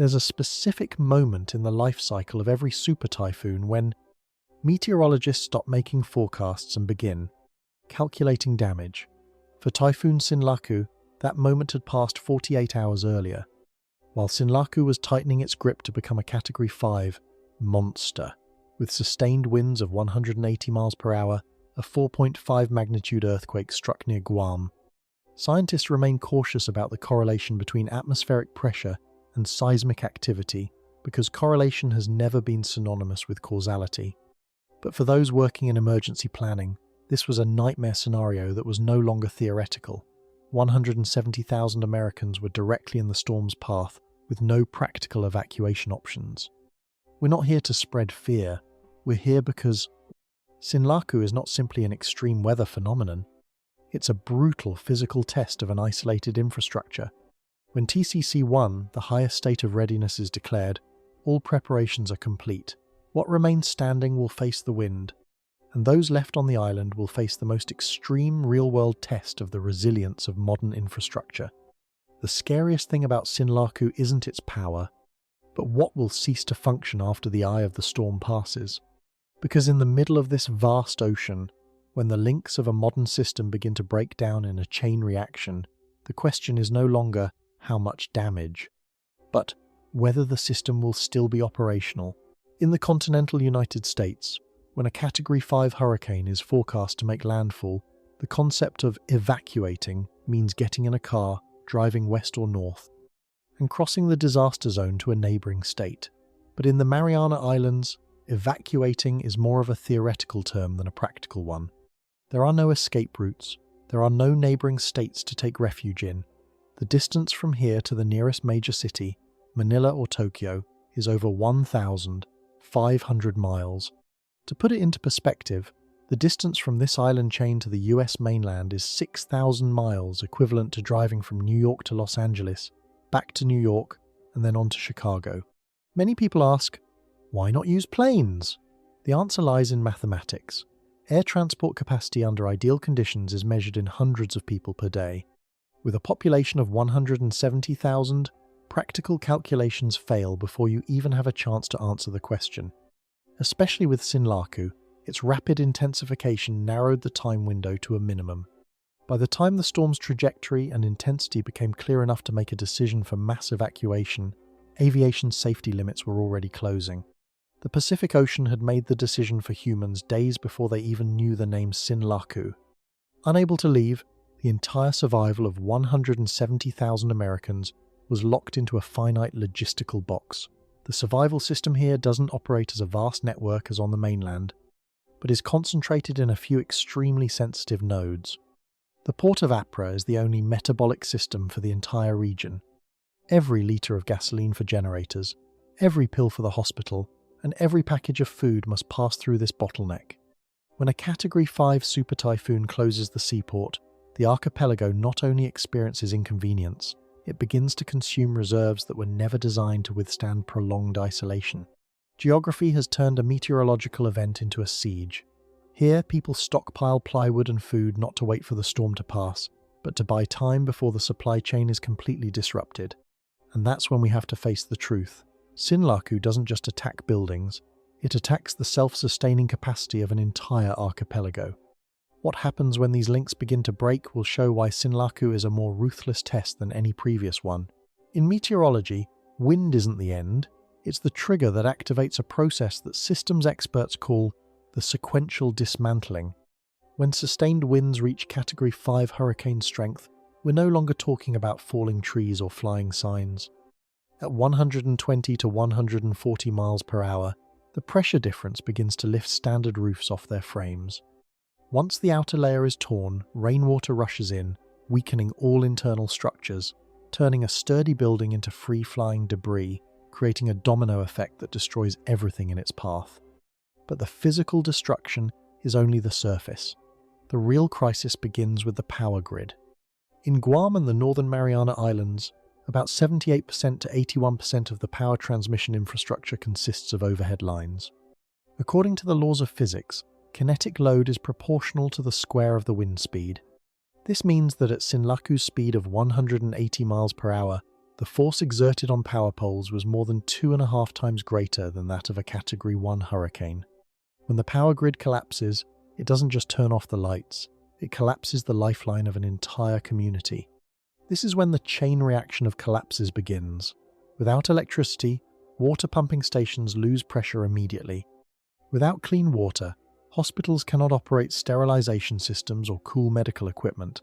There's a specific moment in the life cycle of every super typhoon when meteorologists stop making forecasts and begin calculating damage. For Typhoon Sinlaku, that moment had passed 48 hours earlier, while Sinlaku was tightening its grip to become a Category 5 monster. With sustained winds of 180 miles per hour, a 4.5 magnitude earthquake struck near Guam. Scientists remain cautious about the correlation between atmospheric pressure and seismic activity because correlation has never been synonymous with causality. But for those working in emergency planning, this was a nightmare scenario that was no longer theoretical. 170,000 Americans were directly in the storm's path with no practical evacuation options. We're not here to spread fear. We're here because Sinlaku is not simply an extreme weather phenomenon. It's a brutal physical test of an isolated infrastructure. When TCC-1, the highest state of readiness, is declared, all preparations are complete. What remains standing will face the wind, and those left on the island will face the most extreme real-world test of the resilience of modern infrastructure. The scariest thing about Sinlaku isn't its power, but what will cease to function after the eye of the storm passes. Because in the middle of this vast ocean, when the links of a modern system begin to break down in a chain reaction, the question is no longer how much damage, but whether the system will still be operational. In the continental United States, when a Category 5 hurricane is forecast to make landfall, the concept of evacuating means getting in a car, driving west or north, and crossing the disaster zone to a neighbouring state. But in the Mariana Islands, evacuating is more of a theoretical term than a practical one. There are no escape routes. There are no neighbouring states to take refuge in. The distance from here to the nearest major city, Manila or Tokyo, is over 1,500 miles. To put it into perspective, the distance from this island chain to the US mainland is 6,000 miles, equivalent to driving from New York to Los Angeles, back to New York, and then on to Chicago. Many people ask, why not use planes? The answer lies in mathematics. Air transport capacity under ideal conditions is measured in hundreds of people per day. With a population of 170,000, practical calculations fail before you even have a chance to answer the question. Especially with Sinlaku, its rapid intensification narrowed the time window to a minimum. By the time the storm's trajectory and intensity became clear enough to make a decision for mass evacuation, aviation safety limits were already closing. The Pacific Ocean had made the decision for humans days before they even knew the name Sinlaku. Unable to leave, the entire survival of 170,000 Americans was locked into a finite logistical box. The survival system here doesn't operate as a vast network as on the mainland, but is concentrated in a few extremely sensitive nodes. The port of Apra is the only metabolic system for the entire region. Every litre of gasoline for generators, every pill for the hospital, and every package of food must pass through this bottleneck. When a Category 5 super typhoon closes the seaport, the archipelago not only experiences inconvenience, it begins to consume reserves that were never designed to withstand prolonged isolation. Geography has turned a meteorological event into a siege. Here, people stockpile plywood and food not to wait for the storm to pass, but to buy time before the supply chain is completely disrupted. And that's when we have to face the truth. Sinlaku doesn't just attack buildings, it attacks the self-sustaining capacity of an entire archipelago. What happens when these links begin to break will show why Sinlaku is a more ruthless test than any previous one. In meteorology, wind isn't the end, it's the trigger that activates a process that systems experts call the sequential dismantling. When sustained winds reach Category 5 hurricane strength, we're no longer talking about falling trees or flying signs. At 120 to 140 miles per hour, the pressure difference begins to lift standard roofs off their frames. Once the outer layer is torn, rainwater rushes in, weakening all internal structures, turning a sturdy building into free-flying debris, creating a domino effect that destroys everything in its path. But the physical destruction is only the surface. The real crisis begins with the power grid. In Guam and the Northern Mariana Islands, about 78% to 81% of the power transmission infrastructure consists of overhead lines. According to the laws of physics, kinetic load is proportional to the square of the wind speed. This means that at Sinlaku's speed of 180 miles per hour, The force exerted on power poles was more than 2.5 times greater than that of a Category 1 hurricane. When the power grid collapses, it doesn't just turn off the lights, it collapses the lifeline of an entire community. This is when the chain reaction of collapses begins. Without electricity, water pumping stations lose pressure immediately. Without clean water, hospitals cannot operate sterilization systems or cool medical equipment.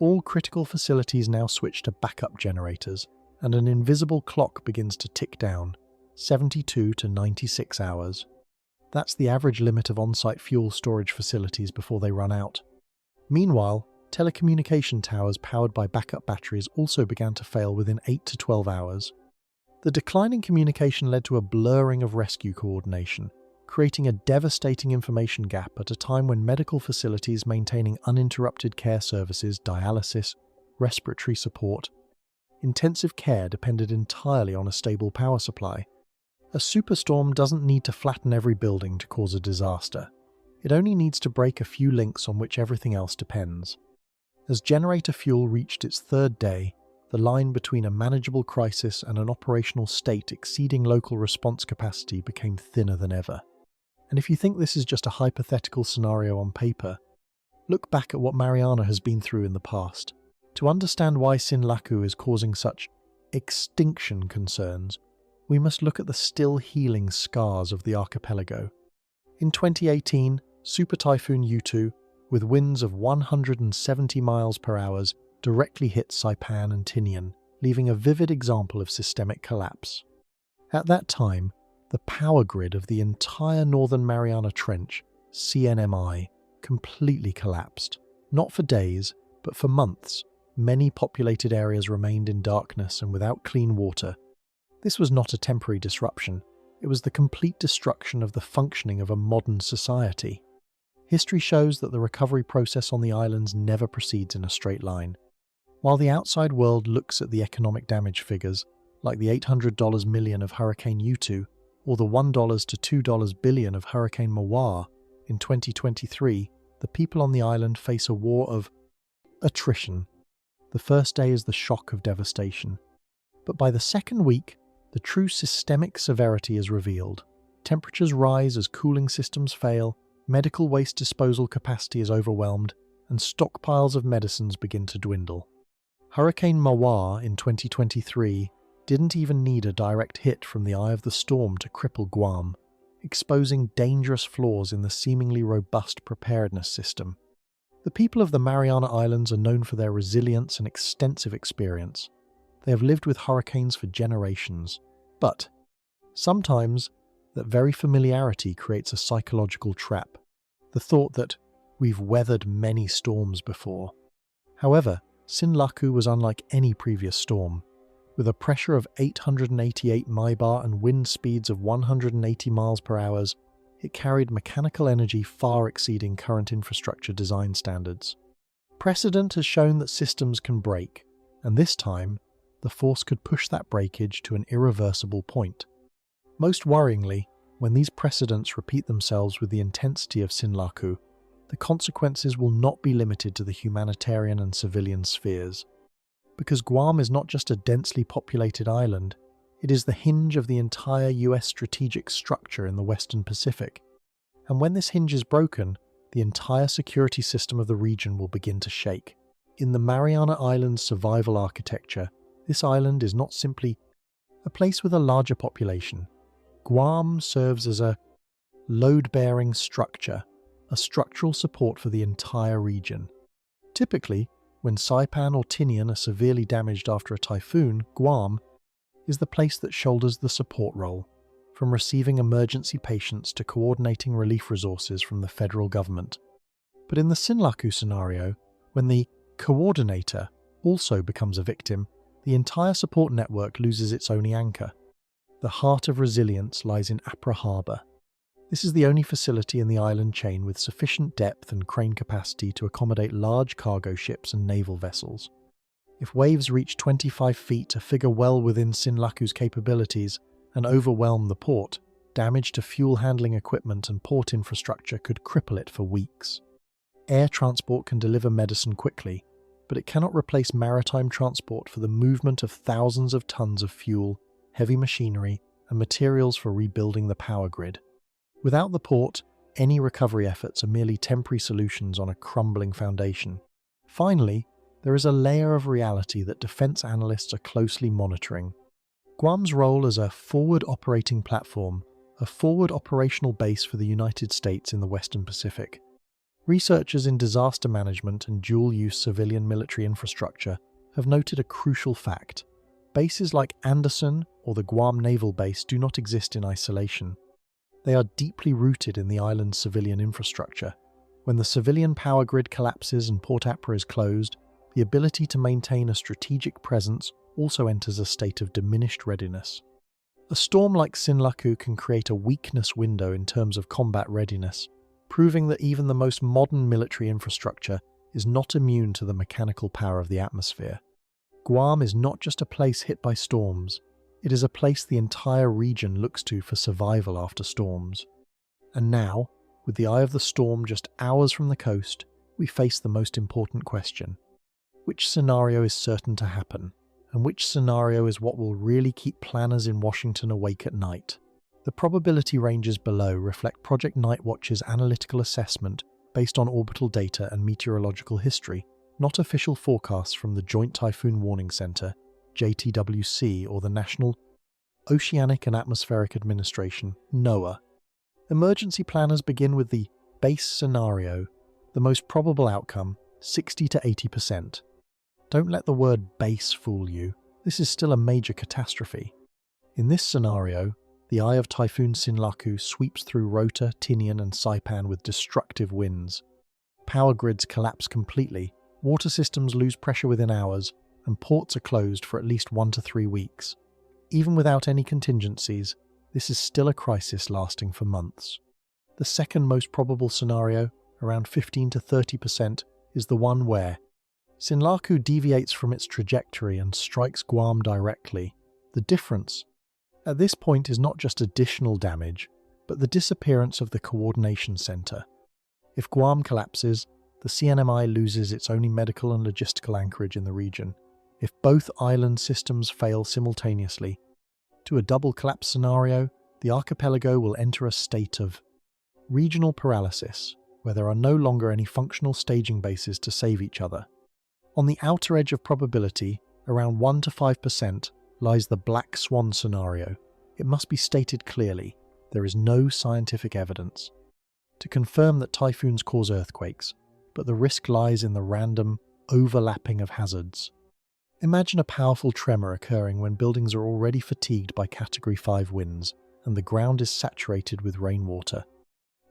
All critical facilities now switch to backup generators, and an invisible clock begins to tick down, 72 to 96 hours. That's the average limit of on-site fuel storage facilities before they run out. Meanwhile, telecommunication towers powered by backup batteries also began to fail within 8 to 12 hours. The decline in communication led to a blurring of rescue coordination, creating a devastating information gap at a time when medical facilities maintaining uninterrupted care services, dialysis, respiratory support, intensive care depended entirely on a stable power supply. A superstorm doesn't need to flatten every building to cause a disaster. It only needs to break a few links on which everything else depends. As generator fuel reached its third day, the line between a manageable crisis and an operational state exceeding local response capacity became thinner than ever. And if you think this is just a hypothetical scenario on paper, look back at what Mariana has been through in the past. To understand why Sinlaku is causing such extinction concerns, we must look at the still healing scars of the archipelago. In 2018, Super Typhoon U2, with winds of 170 miles per hour, directly hit Saipan and Tinian, leaving a vivid example of systemic collapse. At that time, the power grid of the entire Northern Mariana Trench, CNMI, completely collapsed. Not for days, but for months. Many populated areas remained in darkness and without clean water. This was not a temporary disruption, it was the complete destruction of the functioning of a modern society. History shows that the recovery process on the islands never proceeds in a straight line. While the outside world looks at the economic damage figures, like the $800 million of Hurricane U2 or the $1 to $2 billion of Hurricane Mawar in 2023, the people on the island face a war of attrition. The first day is the shock of devastation. But by the second week, the true systemic severity is revealed. Temperatures rise as cooling systems fail, medical waste disposal capacity is overwhelmed, and stockpiles of medicines begin to dwindle. Hurricane Mawar in 2023 didn't even need a direct hit from the eye of the storm to cripple Guam, exposing dangerous flaws in the seemingly robust preparedness system. The people of the Mariana Islands are known for their resilience and extensive experience. They have lived with hurricanes for generations, but sometimes that very familiarity creates a psychological trap. The thought that we've weathered many storms before. However, Sinlaku was unlike any previous storm. With a pressure of 888 mybar and wind speeds of 180 miles per hour, it carried mechanical energy far exceeding current infrastructure design standards. Precedent has shown that systems can break, and this time, the force could push that breakage to an irreversible point. Most worryingly, when these precedents repeat themselves with the intensity of Sinlaku, the consequences will not be limited to the humanitarian and civilian spheres. Because Guam is not just a densely populated island, it is the hinge of the entire US strategic structure in the Western Pacific. And when this hinge is broken, the entire security system of the region will begin to shake. In the Mariana Islands survival architecture, this island is not simply a place with a larger population. Guam serves as a load-bearing structure, a structural support for the entire region. Typically, when Saipan or Tinian are severely damaged after a typhoon, Guam is the place that shoulders the support role, from receiving emergency patients to coordinating relief resources from the federal government. But in the Sinlaku scenario, when the coordinator also becomes a victim, the entire support network loses its only anchor. The heart of resilience lies in Apra Harbour. This is the only facility in the island chain with sufficient depth and crane capacity to accommodate large cargo ships and naval vessels. If waves reach 25 feet, a figure well within Sinlaku's capabilities, and overwhelm the port, damage to fuel handling equipment and port infrastructure could cripple it for weeks. Air transport can deliver medicine quickly, but it cannot replace maritime transport for the movement of thousands of tons of fuel, heavy machinery, and materials for rebuilding the power grid. Without the port, any recovery efforts are merely temporary solutions on a crumbling foundation. Finally, there is a layer of reality that defense analysts are closely monitoring. Guam's role as a forward operating platform, a forward operational base for the United States in the Western Pacific. Researchers in disaster management and dual-use civilian military infrastructure have noted a crucial fact. Bases like Anderson or the Guam Naval Base do not exist in isolation. They are deeply rooted in the island's civilian infrastructure. When the civilian power grid collapses and Port Apra is closed, the ability to maintain a strategic presence also enters a state of diminished readiness. A storm like Sinlaku can create a weakness window in terms of combat readiness, proving that even the most modern military infrastructure is not immune to the mechanical power of the atmosphere. Guam is not just a place hit by storms, it is a place the entire region looks to for survival after storms. And now, with the eye of the storm just hours from the coast, we face the most important question. Which scenario is certain to happen? And which scenario is what will really keep planners in Washington awake at night? The probability ranges below reflect Project Nightwatch's analytical assessment based on orbital data and meteorological history, not official forecasts from the Joint Typhoon Warning Center, JTWC, or the National Oceanic and Atmospheric Administration, NOAA. Emergency planners begin with the base scenario, the most probable outcome, 60 to 80%. Don't let the word base fool you. This is still a major catastrophe. In this scenario, the eye of Typhoon Sinlaku sweeps through Rota, Tinian, and Saipan with destructive winds. Power grids collapse completely, water systems lose pressure within hours, and ports are closed for at least 1 to 3 weeks. Even without any contingencies, this is still a crisis lasting for months. The second most probable scenario, around 15 to 30%, is the one where Sinlaku deviates from its trajectory and strikes Guam directly. The difference at this point is not just additional damage, but the disappearance of the coordination center. If Guam collapses, the CNMI loses its only medical and logistical anchorage in the region. If both island systems fail simultaneously, to a double collapse scenario, the archipelago will enter a state of regional paralysis, where there are no longer any functional staging bases to save each other. On the outer edge of probability, around 1 to 5%, lies the black swan scenario. It must be stated clearly, there is no scientific evidence to confirm that typhoons cause earthquakes, but the risk lies in the random overlapping of hazards. Imagine a powerful tremor occurring when buildings are already fatigued by Category 5 winds and the ground is saturated with rainwater.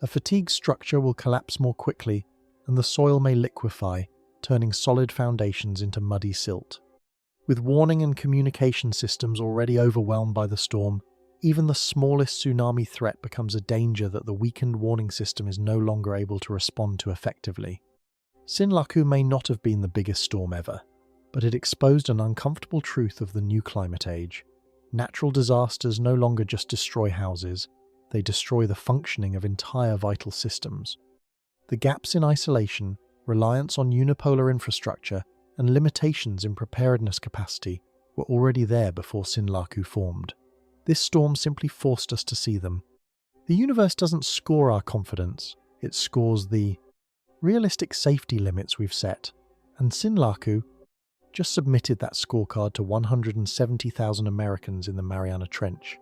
A fatigued structure will collapse more quickly and the soil may liquefy, turning solid foundations into muddy silt. With warning and communication systems already overwhelmed by the storm, even the smallest tsunami threat becomes a danger that the weakened warning system is no longer able to respond to effectively. Sinlaku may not have been the biggest storm ever, but it exposed an uncomfortable truth of the new climate age. Natural disasters no longer just destroy houses, they destroy the functioning of entire vital systems. The gaps in isolation, reliance on unipolar infrastructure, and limitations in preparedness capacity were already there before Sinlaku formed. This storm simply forced us to see them. The universe doesn't score our confidence, it scores the realistic safety limits we've set, and Sinlaku just submitted that scorecard to 170,000 Americans in the Mariana Trench.